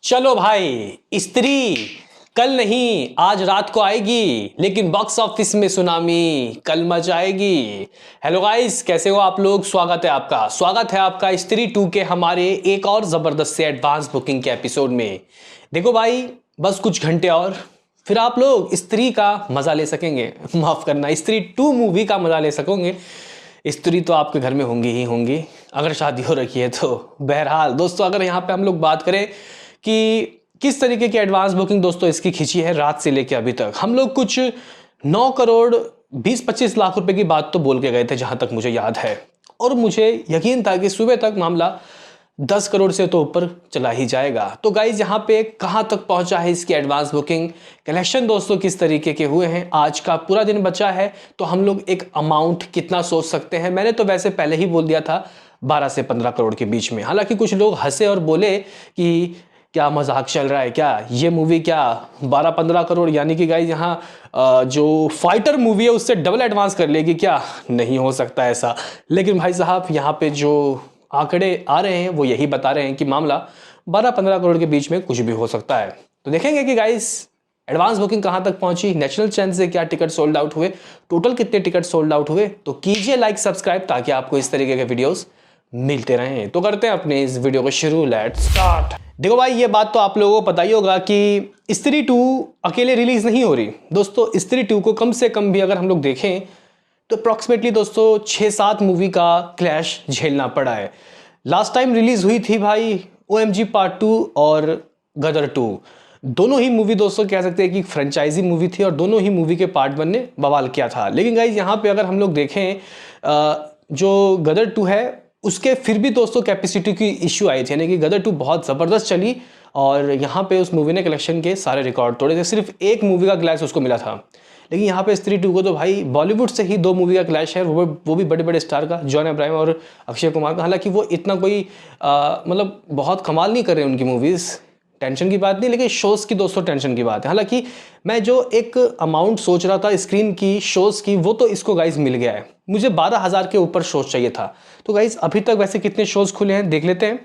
चलो भाई, स्त्री कल नहीं आज रात को आएगी, लेकिन बॉक्स ऑफिस में सुनामी कल मचाएगी। हेलो गाइस, कैसे हो आप लोग। स्वागत है आपका स्त्री 2 के हमारे एक और जबरदस्त से एडवांस बुकिंग के एपिसोड में। देखो भाई, बस कुछ घंटे और फिर आप लोग स्त्री का मजा ले सकेंगे। माफ करना, स्त्री 2 मूवी का मजा ले सकोगे। स्त्री तो आपके घर में होंगी ही होंगी, अगर शादी हो रखी है तो। बहरहाल दोस्तों, अगर यहाँ पे हम लोग बात करें कि किस तरीके की एडवांस बुकिंग दोस्तों इसकी खींची है रात से लेके अभी तक, हम लोग कुछ 9 करोड़ 20-25 लाख रुपए की बात तो बोल के गए थे जहां तक मुझे याद है, और मुझे यकीन था कि सुबह तक मामला 10 करोड़ से तो ऊपर चला ही जाएगा। तो गाइज, यहाँ पे कहां तक पहुंचा है इसकी एडवांस बुकिंग, कलेक्शन दोस्तों किस तरीके के हुए हैं, आज का पूरा दिन बचा है तो हम लोग एक अमाउंट कितना सोच सकते हैं। मैंने तो वैसे पहले ही बोल दिया था 12 से 15 करोड़ के बीच में। हालांकि कुछ लोग हंसे और बोले कि क्या मजाक चल रहा है क्या, ये मूवी क्या 12-15 करोड़ यानी कि गाइज यहाँ जो फाइटर मूवी है उससे डबल एडवांस कर लेगी क्या। नहीं हो सकता ऐसा। लेकिन भाई साहब, यहाँ पे जो आंकड़े आ रहे हैं वो यही बता रहे हैं कि मामला 12-15 करोड़ के बीच में कुछ भी हो सकता है। तो देखेंगे कि गाइज एडवांस बुकिंग कहां तक पहुंची, नेशनल चैन से क्या टिकट सोल्ड आउट हुए, टोटल कितने टिकट सोल्ड आउट हुए। तो कीजिए लाइक सब्सक्राइब ताकि आपको इस तरीके के वीडियोस मिलते रहें। तो करते हैं अपने इस वीडियो को शुरू, लेट्स स्टार्ट। देखो भाई, ये बात तो आप लोगों को पता ही होगा कि स्त्री 2 अकेले रिलीज नहीं हो रही दोस्तों। स्त्री 2 को कम से कम भी अगर हम लोग देखें तो अप्रॉक्सीमेटली दोस्तों 6-7 मूवी का क्लैश झेलना पड़ा है। लास्ट टाइम रिलीज हुई थी भाई OMG पार्ट 2 और गदर 2। दोनों ही मूवी दोस्तों कह सकते हैं कि फ्रेंचाइजी मूवी थी और दोनों ही मूवी के पार्ट 1 ने बवाल किया था। लेकिन गाइज यहाँ पे अगर हम लोग देखें जो गदर 2 है उसके फिर भी दोस्तों कैपेसिटी की इश्यू आई थी, यानी कि गदर 2 बहुत ज़बरदस्त चली और यहाँ पे उस मूवी ने कलेक्शन के सारे रिकॉर्ड तोड़े थे। सिर्फ एक मूवी का क्लैश उसको मिला था। लेकिन यहाँ पे स्त्री 2 को तो भाई बॉलीवुड से ही 2 मूवी का क्लैश है, वो भी बड़े बड़े स्टार का, जॉन अब्राहम और अक्षय कुमार का। हालांकि वो इतना कोई मतलब बहुत कमाल नहीं कर रहे उनकी मूवीज़, टेंशन की बात नहीं, लेकिन शोज़ की दोस्तों टेंशन की बात है। हालांकि मैं जो एक अमाउंट सोच रहा था स्क्रीन की, शोज़ की, वो तो इसको गाइज मिल गया है। मुझे 12,000 के ऊपर शोज़ चाहिए था। तो गाइज अभी तक वैसे कितने शोज़ खुले हैं देख लेते हैं।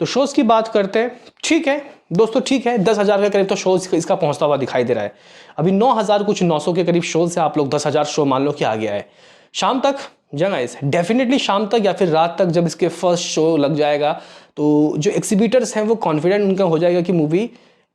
तो शोज़ की बात करते हैं। ठीक है दोस्तों, ठीक है, 10,000 के करीब तो शोज़ इसका पहुंचता हुआ दिखाई दे रहा है। अभी 9,000 कुछ 900 के करीब शोज़ से आप लोग 10,000 शो मान लो कि आ गया है। शाम तक गाइस, डेफिनेटली शाम तक या फिर रात तक जब इसके फर्स्ट शो लग जाएगा तो जो एक्सिबिटर्स हैं वो कॉन्फिडेंट उनका हो जाएगा कि मूवी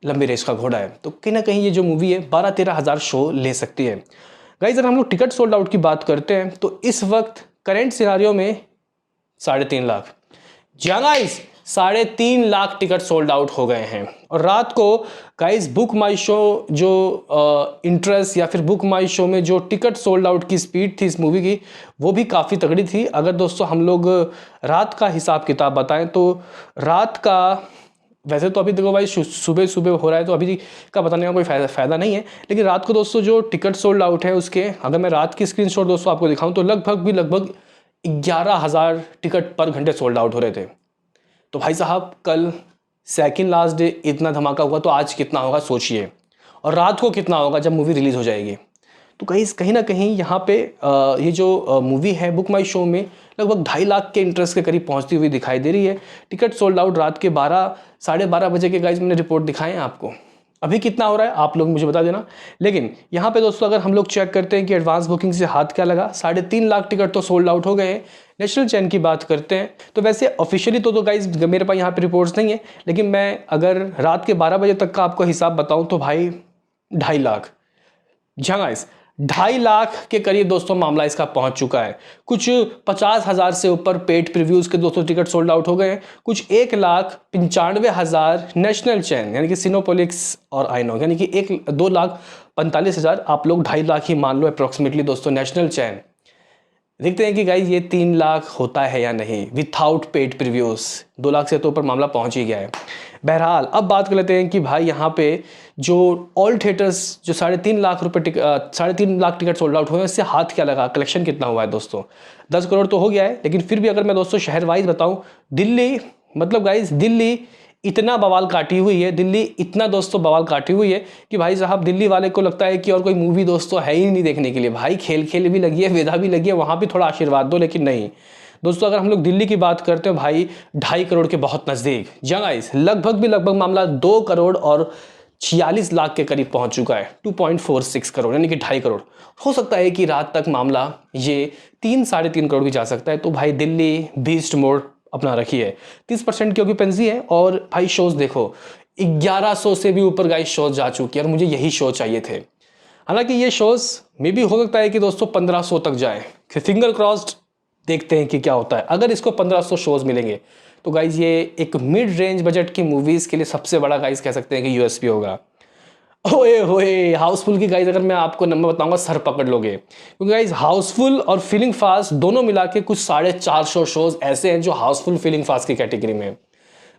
लंबी रेस का घोड़ा है। तो कहीं ना कहीं ये जो मूवी है 12-13 हज़ार शो ले सकती है। गाइस, अगर हम लोग टिकट सोल्ड आउट की बात करते हैं तो इस वक्त करेंट सिनारियो में 3.5 lakh, guys 3.5 lakh ticket sold out हो गए हैं। और रात को गाइस बुक माई शो जो इंटरेस्ट या फिर बुक माई शो में जो टिकट सोल्ड आउट की स्पीड थी इस मूवी की, वो भी काफ़ी तगड़ी थी। अगर दोस्तों हम लोग रात का हिसाब किताब बताएं तो रात का, वैसे तो अभी देखो भाई सुबह सुबह हो रहा है तो अभी का बताने का कोई फ़ायदा नहीं है, लेकिन रात को दोस्तों जो टिकट सोल्ड आउट है उसके, अगर मैं रात की स्क्रीनशॉट दोस्तों आपको दिखाऊं तो लगभग 11,000 टिकट पर घंटे सोल्ड आउट हो रहे थे। तो भाई साहब, कल सेकंड लास्ट डे इतना धमाका हुआ तो आज कितना होगा सोचिए, और रात को कितना होगा जब मूवी रिलीज़ हो जाएगी। तो कहीं ना कहीं यहाँ पे ये जो मूवी है बुक माई शो में लगभग 2.5 लाख के इंटरेस्ट के करीब पहुँचती हुई दिखाई दे रही है। टिकट सोल्ड आउट रात के 12-12:30 बजे के गाइज मैंने रिपोर्ट दिखाए हैं आपको। अभी कितना हो रहा है आप लोग मुझे बता देना। लेकिन यहाँ पे दोस्तों अगर हम लोग चेक करते हैं कि एडवांस बुकिंग से हाथ क्या लगा, 3.5 लाख टिकट तो सोल्ड आउट हो गए हैं। नेशनल चैन की बात करते हैं तो वैसे ऑफिशियली तो गाइज मेरे पास यहाँ पे रिपोर्ट्स नहीं है, लेकिन मैं अगर रात के 12 बजे तक का आपको हिसाब बताऊँ तो भाई 2.5 लाख, गाइज 2.5 लाख के करीब दोस्तों मामला इसका पहुंच चुका है। कुछ 50,000 से ऊपर पेड प्रीव्यूज के दोस्तों टिकट सोल्ड आउट हो गए हैं। कुछ 1,95,000 नेशनल चैन यानी कि सिनेपोलिक्स और आइनॉक्स, यानी कि 2,45,000 आप लोग 2.5 लाख ही मान लो अप्रोक्सीमेटली दोस्तों नेशनल चैन। देखते हैं कि गाइज ये 3 लाख होता है या नहीं विथआउट पेड प्रीव्यूज। 2 लाख से तो ऊपर मामला पहुंच ही गया है। बहरहाल अब बात कर लेते हैं कि भाई यहाँ पे जो ऑल थिएटर्स जो 3.5 लाख रुपए 3.5 लाख टिकट सोल्ड आउट हुए हैं, इससे हाथ क्या लगा, कलेक्शन कितना हुआ है दोस्तों। 10 करोड़ तो हो गया है, लेकिन फिर भी अगर मैं दोस्तों शहर वाइज बताऊँ, दिल्ली मतलब गाइज दिल्ली इतना बवाल काटी हुई है, दिल्ली इतना दोस्तों बवाल काटी हुई है कि भाई साहब दिल्ली वाले को लगता है कि और कोई मूवी दोस्तों है ही नहीं देखने के लिए। भाई खेल भी लगी है, वेदा भी लगी है, वहाँ भी थोड़ा आशीर्वाद दो, लेकिन नहीं दोस्तों अगर हम लोग दिल्ली की बात करते हैं भाई 2.5 करोड़ के बहुत नज़दीक। जी गाइस, लगभग मामला 2 करोड़ और 46 लाख के करीब पहुंच चुका है। 2.46 करोड़ यानी कि 2.5 करोड़। हो सकता है कि रात तक मामला ये 3-3.5 करोड़ भी जा सकता है। तो भाई दिल्ली बीस्ट मोड अपना रखी है। 30% की ऑक्यूपेंसी है और भाई शोज देखो 1100 से भी ऊपर गाइस शोज जा चुकी है और मुझे यही शो चाहिए थे। हालांकि ये शोज मे भी हो सकता है कि दोस्तों 1500 तक जाए। फिंगर क्रॉस्ड, देखते हैं कि क्या होता है। अगर इसको 1500 शोज मिलेंगे तो गाइज ये एक मिड रेंज बजट की मूवीज के लिए सबसे बड़ा गाइज कह सकते हैं कि यूएसपी होगा। ओए होए, हाउसफुल की गाइज अगर मैं आपको नंबर बताऊंगा सर पकड़ लोगे, क्योंकि गाइज हाउसफुल और फीलिंग फास्ट दोनों मिला के कुछ 450 शोज ऐसे हैं जो हाउसफुल फीलिंग फास्ट की कैटेगरी में हैं।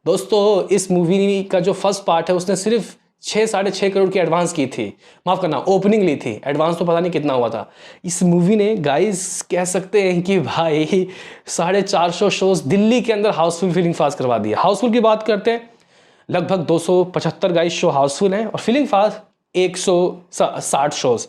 दोस्तों इस मूवी का जो फर्स्ट पार्ट है उसने सिर्फ 6-6.5 करोड़ की एडवांस की थी, माफ करना ओपनिंग ली थी, एडवांस तो पता नहीं कितना हुआ था। इस मूवी ने गाइस कह सकते हैं कि भाई 450 शोज दिल्ली के अंदर हाउसफुल फीलिंग फास्ट करवा दिया। हाउसफुल की बात करते हैं, लगभग 275 गाइस शो हाउसफुल हैं और फीलिंग फास्ट 160 शोज।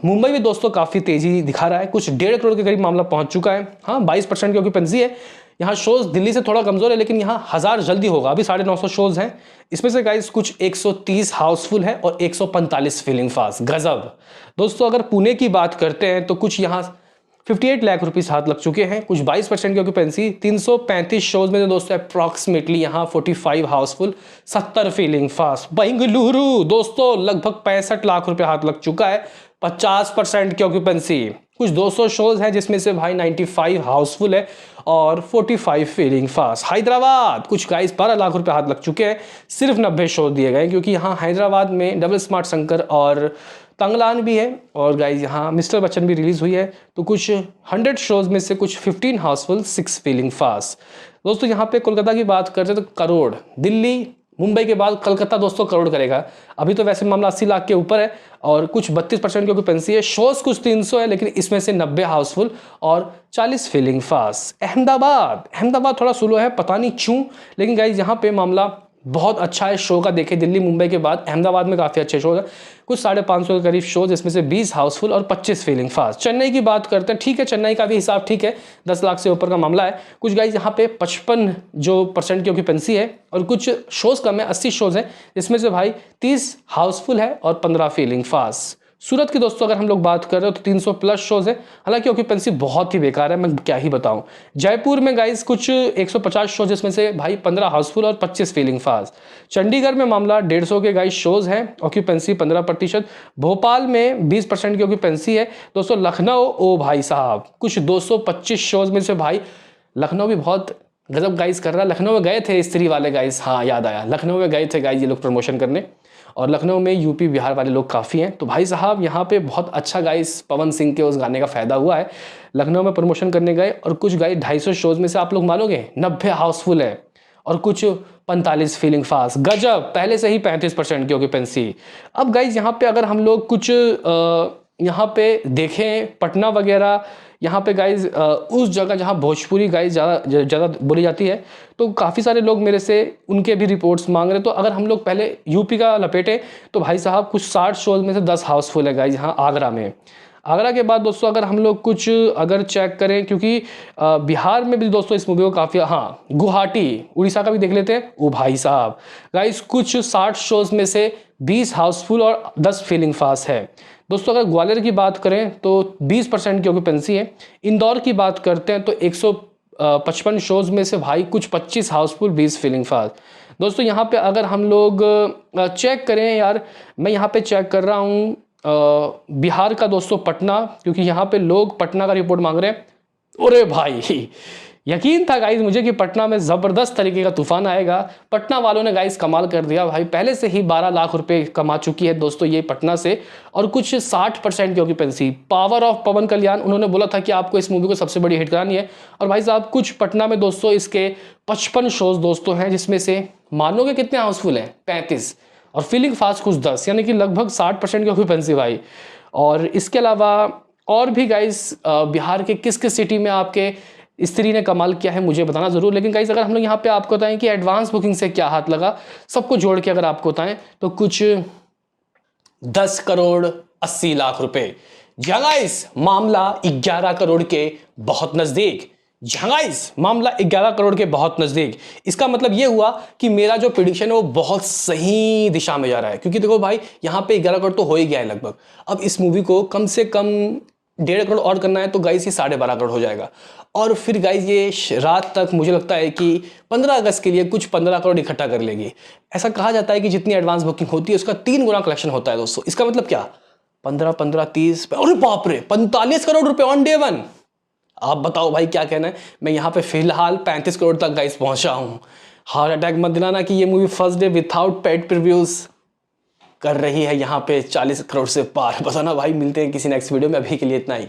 मुंबई में दोस्तों काफ़ी तेजी दिखा रहा है, कुछ 1.5 करोड़ के करीब मामला पहुंच चुका है। हाँ 22% की ऑक्यूपेंसी है। यहाँ शोज दिल्ली से थोड़ा कमजोर है, लेकिन यहाँ 1000 जल्दी होगा। अभी 950 शोज हैं, इसमें से गाइस कुछ 130 हाउसफुल है और 145 फीलिंग फास्ट। गजब। दोस्तों अगर पुणे की बात करते हैं तो कुछ यहाँ 58 लाख रुपीस हाथ लग चुके हैं, कुछ 22% की ऑक्यूपेंसी, 335 शोज में दोस्तों अप्रॉक्सीमेटली यहाँ 45 हाउसफुल, 70 फीलिंग फास्ट। बेंगलुरु दोस्तों लगभग 65 लाख रुपए हाथ लग चुका है, 50% की ऑक्यूपेंसी, कुछ 200 शोज हैं जिसमें से भाई 95 हाउसफुल है और 45 फीलिंग फास्ट। हैदराबाद कुछ गाइस 12 लाख रुपए हाथ लग चुके हैं, सिर्फ 90 शो दिए गए क्योंकि यहाँ हैदराबाद में डबल स्मार्ट शंकर और तंगलान भी है और गाइस यहाँ मिस्टर बच्चन भी रिलीज हुई है। तो कुछ 100 शोज में से कुछ 15 हाउसफुल, 6 फीलिंग फास्ट। दोस्तों यहाँ पे कोलकाता की बात करते हैं तो करोड़, दिल्ली मुंबई के बाद कलकत्ता दोस्तों करोड़ करेगा। अभी तो वैसे मामला 80 लाख के ऊपर है और कुछ 32% की ऑक्यूपेंसी है। शोज कुछ 300 है, लेकिन इसमें से 90 हाउसफुल और 40 फीलिंग फास्ट। अहमदाबाद थोड़ा स्लो है, पता नहीं क्यों, लेकिन गाइस यहाँ पे मामला बहुत अच्छा है शो का। देखे दिल्ली मुंबई के बाद अहमदाबाद में काफ़ी अच्छे शो है, कुछ 550 के करीब शोज, इसमें से 20 हाउसफुल और 25 फीलिंग फास्ट। चेन्नई की बात करते हैं, ठीक है चेन्नई का भी हिसाब ठीक है, 10 लाख से ऊपर का मामला है। कुछ गाइज यहाँ पे 55% की ऑक्यूपेंसी है और कुछ शोज कम है, 80 शोज है, जिसमें से भाई 30 हाउसफुल है और 15 फीलिंग फास्ट। सूरत की दोस्तों अगर हम लोग बात कर रहे हो तो 300 प्लस शोज है, हालांकि ऑक्यूपेंसी बहुत ही बेकार है, मैं क्या ही बताऊं। जयपुर में गाइस कुछ 150 शोज, जिसमें से भाई 15 हाउसफुल और 25 फीलिंग फास्ट। चंडीगढ़ में मामला 150 के गाइस शोज हैं, ऑक्यूपेंसी 15%। भोपाल में 20% की ऑक्यूपेंसी है। दोस्तों लखनऊ, ओ भाई साहब, कुछ 225 शोज में से भाई लखनऊ भी बहुत गजब गाइस कर रहा है। लखनऊ में गए थे स्त्री वाले गाइस, हाँ याद आया, लखनऊ में गए थे गाइस ये लोग प्रमोशन करने, और लखनऊ में यूपी बिहार वाले लोग काफ़ी हैं। तो भाई साहब यहाँ पे बहुत अच्छा गाइस पवन सिंह के उस गाने का फ़ायदा हुआ है। लखनऊ में प्रमोशन करने गए और कुछ गाइस 250 शोज में से आप लोग मानोगे 90 हाउसफुल है और कुछ 45 फीलिंग फास्ट। गजब, पहले से ही 35% की ऑक्यूपेंसी। अब गाइस यहाँ पे अगर हम लोग कुछ यहाँ पे देखें पटना वगैरह, यहाँ पे गाइज उस जगह जहाँ भोजपुरी गाइज ज़्यादा बोली जाती है, तो काफ़ी सारे लोग मेरे से उनके भी रिपोर्ट्स मांग रहे। तो अगर हम लोग पहले यूपी का लपेटे तो भाई साहब कुछ 60 शोज में से 10 हाउसफुल है गाइज यहाँ आगरा में। आगरा के बाद दोस्तों अगर हम लोग कुछ अगर चेक करें, क्योंकि बिहार में भी दोस्तों इस मूवी को काफ़ी, हाँ गुवाहाटी उड़ीसा का भी देख लेते हैं। ओ भाई साहब गाइज कुछ 60 शोज में से 20 हाउसफुल और 10 फीलिंग फास्ट है। दोस्तों अगर ग्वालियर की बात करें तो 20% की ऑक्यूपेंसी है। इंदौर की बात करते हैं तो 155 शोज में से भाई कुछ 25 हाउसफुल, 20 फीलिंग फास्ट। दोस्तों यहाँ पे अगर हम लोग चेक करें, यार मैं यहाँ पे चेक कर रहा हूँ बिहार का दोस्तों पटना, क्योंकि यहाँ पे लोग पटना का रिपोर्ट मांग रहे हैं। अरे भाई यकीन था गाइस मुझे कि पटना में ज़बरदस्त तरीके का तूफान आएगा। पटना वालों ने गाइस कमाल कर दिया भाई, पहले से ही 12 लाख रुपए कमा चुकी है दोस्तों ये पटना से, और कुछ 60% की ऑक्यूपेंसी। पावर ऑफ पवन कल्याण, उन्होंने बोला था कि आपको इस मूवी को सबसे बड़ी हिट करानी है, और भाई साहब कुछ पटना में दोस्तों इसके 55 शोज दोस्तों हैं, जिसमें से मानोगे कितने हाउसफुल हैं, 35, और फीलिंग फास्ट कुछ 10, यानी कि लगभग 60% की ऑक्यूपेंसी भाई। और इसके अलावा और भी गाइस बिहार के किस किस सिटी में आपके स्त्री ने कमाल किया है मुझे बताना जरूर। लेकिन गाइस अगर हम लोग यहाँ पे आपको बताएं कि एडवांस बुकिंग से क्या हाथ लगा, सबको जोड़ के अगर आपको बताएं तो कुछ 10 करोड़ 80 लाख रुपए। गाइस मामला 11 करोड़ के बहुत नजदीक। गाइस मामला 11 करोड़ के बहुत नजदीक। इसका मतलब ये हुआ कि मेरा जो प्रिडिक्शन है वो बहुत सही दिशा में जा रहा है, क्योंकि देखो भाई यहाँ पे 11 करोड़ तो हो ही गया है लगभग। अब इस मूवी को कम से कम 1.5 करोड़ और करना है, तो गाइस ये 12.5 करोड़ हो जाएगा। और फिर गाइस ये रात तक मुझे लगता है कि 15 अगस्त के लिए कुछ 15 करोड़ इकट्ठा कर लेगी। ऐसा कहा जाता है कि जितनी एडवांस बुकिंग होती है उसका 3 गुना कलेक्शन होता है दोस्तों। इसका मतलब क्या, 15 15 30, अरे बाप रे 45 करोड़ रुपए ऑन डे वन। आप बताओ भाई क्या कहना है। मैं यहाँ पे फिलहाल 35 करोड़ तक गाइस पहुंचा हूँ। हार्ट अटैक मत दिलाना कि ये movie first day without paid previews कर रही है यहाँ पे 40 करोड़ से पार। बस ना भाई, मिलते हैं किसी नेक्स्ट वीडियो में, अभी के लिए इतना ही।